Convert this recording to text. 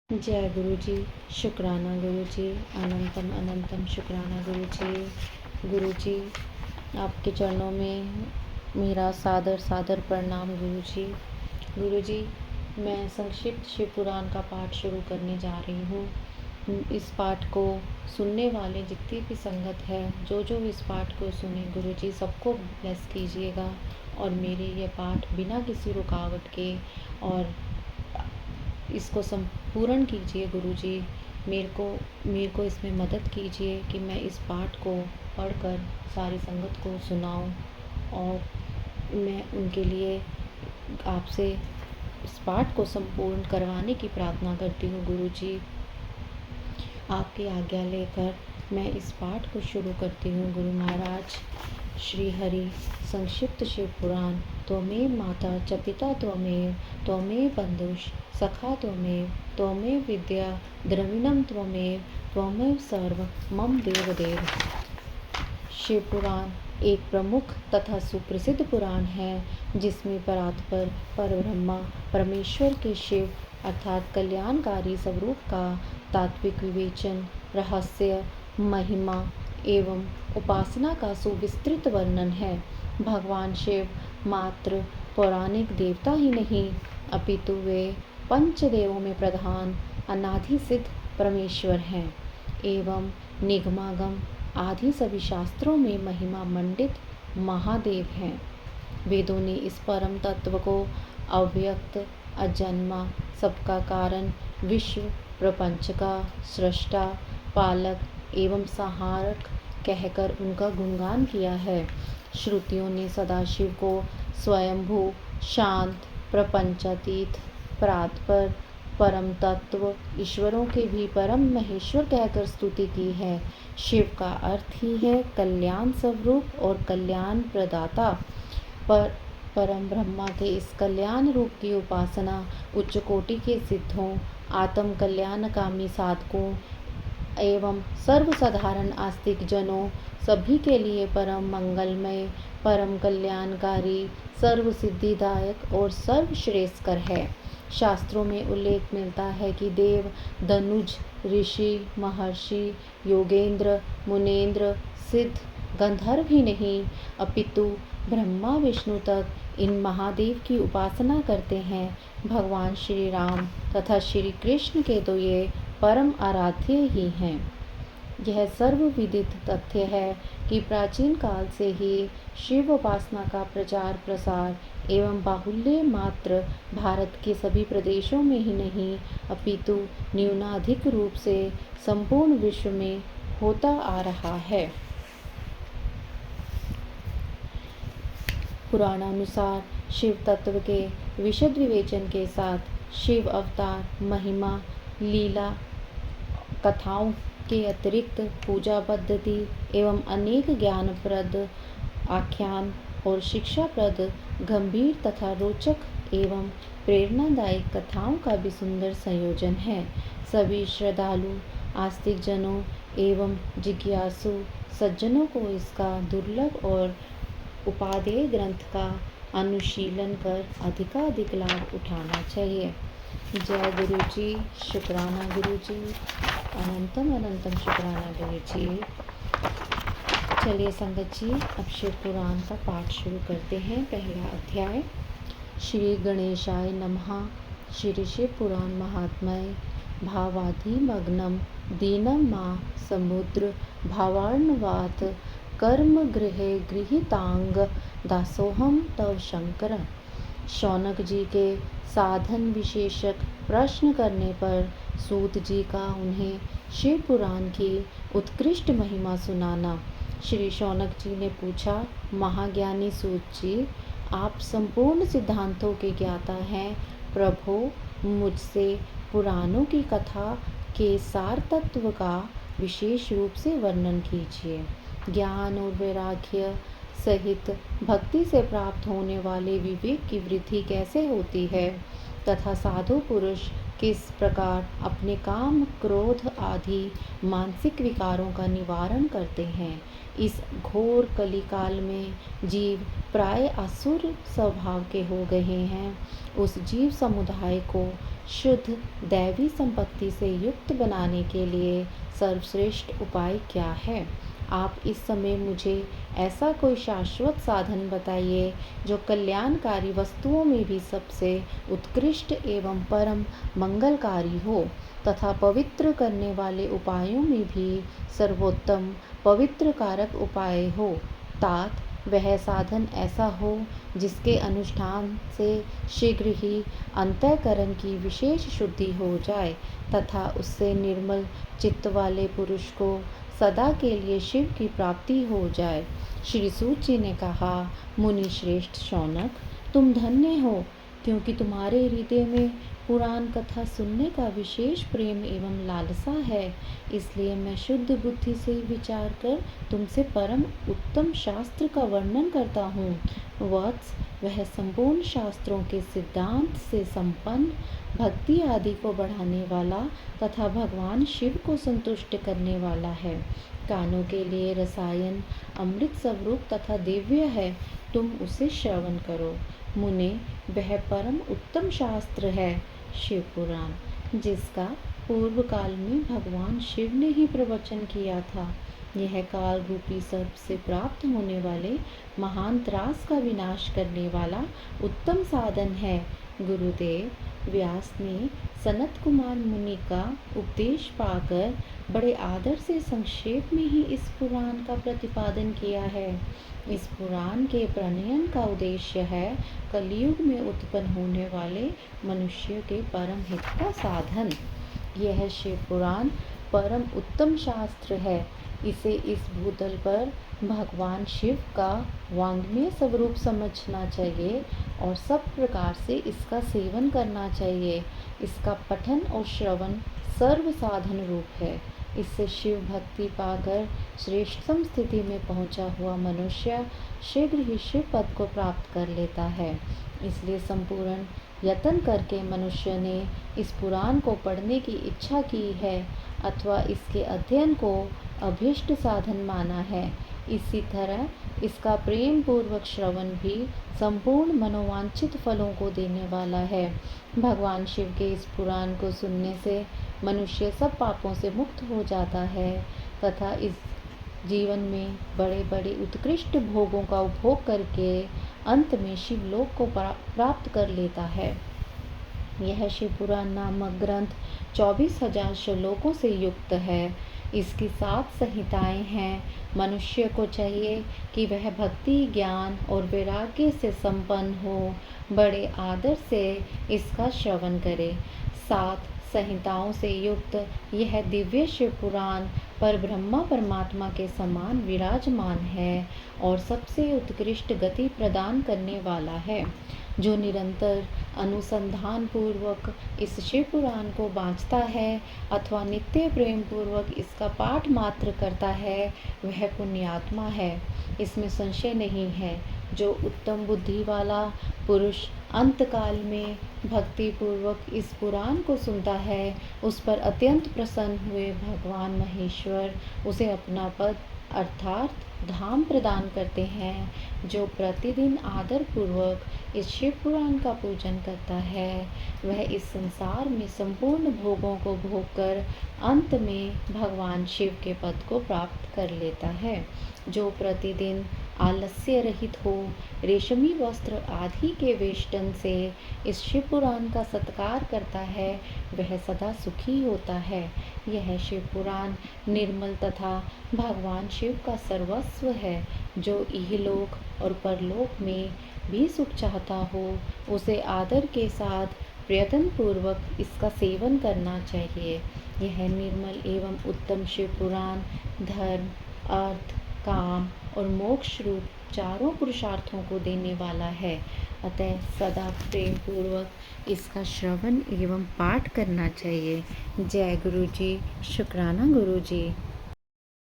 जय गुरु जी। शुक्राना गुरु जी। अनंतम अनंतम शुक्राना गुरु जी। गुरु जी, आपके चरणों में मेरा सादर सादर प्रणाम गुरु जी। गुरु जी, मैं संक्षिप्त शिव पुराण का पाठ शुरू करने जा रही हूँ। इस पाठ को सुनने वाले जितनी भी संगत है, जो जो इस पाठ को सुने, गुरु जी सबको ब्लेस कीजिएगा और मेरे ये पाठ बिना किसी रुकावट के और इसको संपूर्ण कीजिए गुरु जी। मेरे को इसमें मदद कीजिए कि मैं इस पाठ को पढ़कर सारी संगत को सुनाऊं और मैं उनके लिए आपसे इस पाठ को संपूर्ण करवाने की प्रार्थना करती हूँ गुरु जी। आपकी आज्ञा लेकर मैं इस पाठ को शुरू करती हूँ गुरु महाराज। श्री हरि संक्षिप्त शिव पुराण। त्वमेव माता च पिता त्वमेव, त्वमेव बंधुश्च सखा त्वमेव, त्वमेव विद्या द्रविणम त्वमेव, त्वमेव सर्व मम देवदेव। शिव पुराण एक प्रमुख तथा सुप्रसिद्ध पुराण है जिसमें परात्पर परब्रह्मा परमेश्वर के शिव अर्थात कल्याणकारी स्वरूप का तात्विक विवेचन, रहस्य, महिमा एवं उपासना का सुविस्तृत वर्णन है। भगवान शिव मात्र पौराणिक देवता ही नहीं अपितु वे पंचदेवों में प्रधान अनादि सिद्ध परमेश्वर हैं एवं निगमागम आदि सभी शास्त्रों में महिमा मंडित महादेव हैं। वेदों ने इस परम तत्व को अव्यक्त, अजन्मा, सबका कारण, विश्व प्रपंच का सृष्टा, पालक एवं संहारक कहकर उनका गुणगान किया है। श्रुतियों ने सदाशिव को स्वयंभू, शांत, प्रपंचातीत, परात्पर, परम तत्व, ईश्वरों के भी परम महेश्वर कहकर स्तुति की है। शिव का अर्थ ही है कल्याण स्वरूप और कल्याण प्रदाता। परम ब्रह्मा के इस कल्याण रूप की उपासना उच्च कोटि के सिद्धों, आत्म कल्याणकामी साधकों एवं सर्वसाधारण आस्तिक जनों सभी के लिए परम मंगलमय, परम कल्याणकारी, सर्व सिद्धिदायक और सर्वश्रेष्ठकर है। शास्त्रों में उल्लेख मिलता है कि देव, दनुज, ऋषि, महर्षि, योगेंद्र, मुनेन्द्र, सिद्ध, गंधर्व ही नहीं अपितु ब्रह्मा विष्णु तक इन महादेव की उपासना करते हैं। भगवान श्री राम तथा श्री कृष्ण के तो ये परम आराध्य ही हैं। यह सर्वविदित तथ्य है कि प्राचीन काल से ही शिव उपासना का प्रचार प्रसार एवं बाहुल्य मात्र भारत के सभी प्रदेशों में ही नहीं अपितु न्यूनाधिक रूप से संपूर्ण विश्व में होता आ रहा है। पुराणानुसार शिव तत्व के विशद विवेचन के साथ शिव अवतार, महिमा, लीला, कथाओं के अतिरिक्त पूजा पद्धति एवं अनेक ज्ञानप्रद आख्यान और शिक्षाप्रद गंभीर तथा रोचक एवं प्रेरणादायक कथाओं का भी सुंदर संयोजन है। सभी श्रद्धालु, आस्तिक जनों एवं जिज्ञासु सज्जनों को इसका दुर्लभ और उपादेय ग्रंथ का अनुशीलन कर अधिकाधिक लाभ उठाना चाहिए। जय गुरु जी। शुक्राना गुरु जी। अनंतम अनंतम शुक्राना गुरु जी। चलिए संगत जी, अब शिव पुराण का पाठ शुरू करते हैं। पहला अध्याय। श्री गणेशाय नमः। श्री शिव पुराण महात्म्य। भावाधिमग्नं दीनं मा समुद्र भावार्णवात् कर्म गृहे गृहीतांग दासोहम तव शंकर। शौनक जी के साधन विशेषक प्रश्न करने पर सूत जी का उन्हें शिव पुराण की उत्कृष्ट महिमा सुनाना। श्री शौनक जी ने पूछा, महाज्ञानी सूत जी, आप संपूर्ण सिद्धांतों के ज्ञाता हैं। प्रभु, मुझसे पुराणों की कथा के सार तत्व का विशेष रूप से वर्णन कीजिए। ज्ञान और वैराग्य सहित भक्ति से प्राप्त होने वाले विवेक की वृद्धि कैसे होती है तथा साधु पुरुष किस प्रकार अपने काम, क्रोध आदि मानसिक विकारों का निवारण करते हैं। इस घोर कलिकाल में जीव प्राय असुर स्वभाव के हो गए हैं। उस जीव समुदाय को शुद्ध दैवी संपत्ति से युक्त बनाने के लिए सर्वश्रेष्ठ उपाय क्या है? आप इस समय मुझे ऐसा कोई शाश्वत साधन बताइए जो कल्याणकारी वस्तुओं में भी सबसे उत्कृष्ट एवं परम मंगलकारी हो तथा पवित्र करने वाले उपायों में भी सर्वोत्तम पवित्र कारक उपाय हो। तात वह साधन ऐसा हो जिसके अनुष्ठान से शीघ्र ही अंतःकरण की विशेष शुद्धि हो जाए तथा उससे निर्मल चित्त वाले पुरुष को सदा के लिए शिव की प्राप्ति हो जाए। श्री सूत जी ने कहा, मुनि श्रेष्ठ शौनक, तुम धन्य हो, क्योंकि तुम्हारे हृदय में पुराण कथा सुनने का विशेष प्रेम एवं लालसा है। इसलिए मैं शुद्ध बुद्धि से विचार कर तुमसे परम उत्तम शास्त्र का वर्णन करता हूँ। वत्स, वह संपूर्ण शास्त्रों के सिद्धांत से संपन्न, भक्ति आदि को बढ़ाने वाला तथा भगवान शिव को संतुष्ट करने वाला है। कानों के लिए रसायन अमृत स्वरूप तथा दिव्य है, तुम उसे श्रवण करो। मुने, वह परम उत्तम शास्त्र है शिव पुराण, जिसका पूर्व काल में भगवान शिव ने ही प्रवचन किया था। यह काल रूपी सर्प से प्राप्त होने वाले महान त्रास का विनाश करने वाला उत्तम साधन है। गुरुदेव व्यास ने सनत कुमार मुनि का उपदेश पाकर बड़े आदर से संक्षेप में ही इस पुराण का प्रतिपादन किया है। इस पुराण के प्रणयन का उद्देश्य है कलयुग में उत्पन्न होने वाले मनुष्य के परम हित का साधन। यह शिव पुराण परम उत्तम शास्त्र है। इसे इस भूतल पर भगवान शिव का वाङ्मय स्वरूप समझना चाहिए और सब प्रकार से इसका सेवन करना चाहिए। इसका पठन और श्रवण सर्व साधन रूप है। इससे शिव भक्ति पाकर श्रेष्ठतम स्थिति में पहुंचा हुआ मनुष्य शीघ्र ही शिव पद को प्राप्त कर लेता है। इसलिए संपूर्ण यत्न करके मनुष्य ने इस पुराण को पढ़ने की इच्छा की है अथवा इसके अध्ययन को अभीष्ट साधन माना है। इसी तरह इसका प्रेम पूर्वक श्रवण भी संपूर्ण मनोवांछित फलों को देने वाला है। भगवान शिव के इस पुराण को सुनने से मनुष्य सब पापों से मुक्त हो जाता है तथा इस जीवन में बड़े बड़े उत्कृष्ट भोगों का उपभोग करके अंत में शिवलोक को प्राप्त कर लेता है। यह शिव पुराण नामक ग्रंथ 24,000 श्लोकों से युक्त है। इसकी 7 संहिताएं हैं। मनुष्य को चाहिए कि वह भक्ति, ज्ञान और वैराग्य से संपन्न हो, बड़े आदर से इसका श्रवण करे। 7 संहिताओं से युक्त यह दिव्य शिव पुराण पर ब्रह्मा परमात्मा के समान विराजमान है और सबसे उत्कृष्ट गति प्रदान करने वाला है। जो निरंतर अनुसंधान पूर्वक इस शिव पुराण को बाँचता है अथवा नित्य प्रेम पूर्वक इसका पाठ मात्र करता है, वह पुण्यात्मा है, इसमें संशय नहीं है। जो उत्तम बुद्धि वाला पुरुष अंतकाल में भक्ति पूर्वक इस पुराण को सुनता है, उस पर अत्यंत प्रसन्न हुए भगवान महेश्वर उसे अपना पद अर्थात धाम प्रदान करते हैं। जो प्रतिदिन आदर पूर्वक इस शिव पुराण का पूजन करता है, वह इस संसार में संपूर्ण भोगों को भोग कर अंत में भगवान शिव के पद को प्राप्त कर लेता है। जो प्रतिदिन आलस्य रहित हो, रेशमी वस्त्र आदि के वेष्टन से इस शिव पुराण का सत्कार करता है, वह सदा सुखी होता है। यह शिव पुराण निर्मल तथा भगवान शिव का सर्वस्व है। जो इहलोक और परलोक में भी सुख चाहता हो, उसे आदर के साथ प्रयत्न पूर्वक इसका सेवन करना चाहिए। यह निर्मल एवं उत्तम शिव पुराण धर्म, अर्थ, काम और मोक्ष रूप चारों पुरुषार्थों को देने वाला है। अतः सदा प्रेम पूर्वक इसका श्रवण एवं पाठ करना चाहिए। जय गुरु जी, शुक्राना गुरु जी।